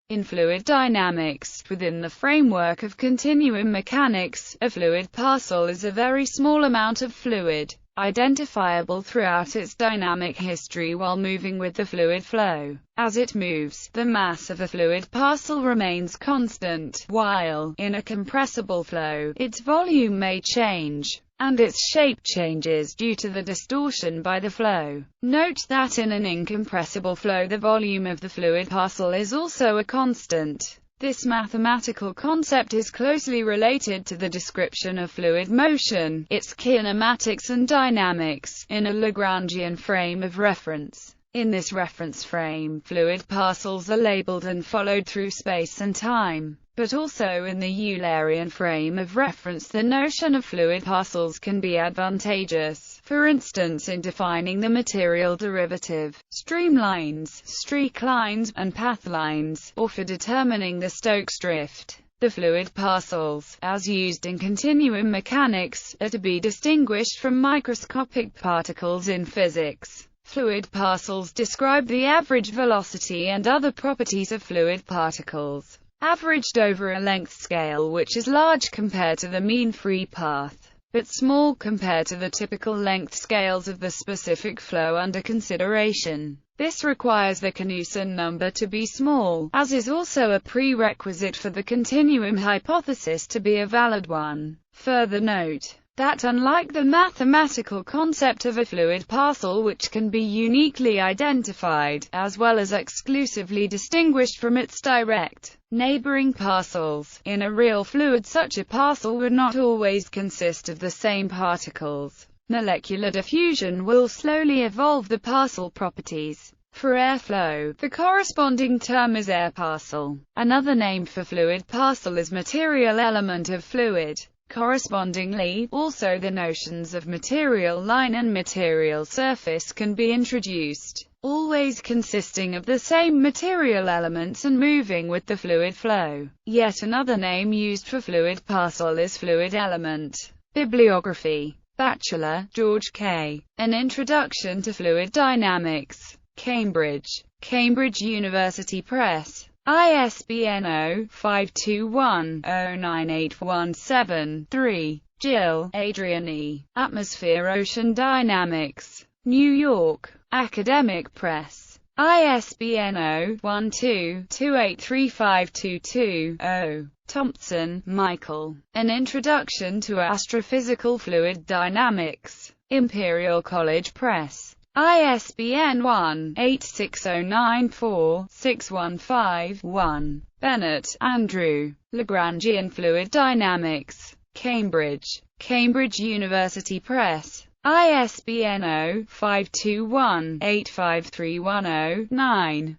In fluid dynamics, within the framework of continuum mechanics, a fluid parcel is a very small amount of fluid, identifiable throughout its dynamic history while moving with the fluid flow. As it moves, the mass of a fluid parcel remains constant, while, in a compressible flow, its volume may change, and its shape changes due to the distortion by the flow. Note that in an incompressible flow the volume of the fluid parcel is also a constant. This mathematical concept is closely related to the description of fluid motion, its kinematics and dynamics, in a Lagrangian frame of reference. In this reference frame, fluid parcels are labeled and followed through space and time. But also in the Eulerian frame of reference the notion of fluid parcels can be advantageous, for instance in defining the material derivative, streamlines, streak lines, and path lines, or for determining the Stokes drift. The fluid parcels, as used in continuum mechanics, are to be distinguished from microscopic particles in physics. Fluid parcels describe the average velocity and other properties of fluid particles, averaged over a length scale which is large compared to the mean free path, but small compared to the typical length scales of the specific flow under consideration. This requires the Knudsen number to be small, as is also a prerequisite for the continuum hypothesis to be a valid one. Further note that unlike the mathematical concept of a fluid parcel which can be uniquely identified, as well as exclusively distinguished from its direct neighboring parcels, in a real fluid such a parcel would not always consist of the same particles. Molecular diffusion will slowly evolve the parcel properties. For airflow, the corresponding term is air parcel. Another name for fluid parcel is material element of fluid. Correspondingly, also the notions of material line and material surface can be introduced, always consisting of the same material elements and moving with the fluid flow. Yet another name used for fluid parcel is fluid element. Bibliography. Bachelor, George K. An Introduction to Fluid Dynamics. Cambridge. Cambridge University Press. ISBN 0-521-09817-3. Gill, Adrian E. Atmosphere-Ocean Dynamics. New York. Academic Press. ISBN 0-12-283522-0. Thompson, Michael. An Introduction to Astrophysical Fluid Dynamics. Imperial College Press. ISBN 1-86094-615-1. Bennett, Andrew. Lagrangian Fluid Dynamics. Cambridge. Cambridge University Press. ISBN 0-521-85310-9.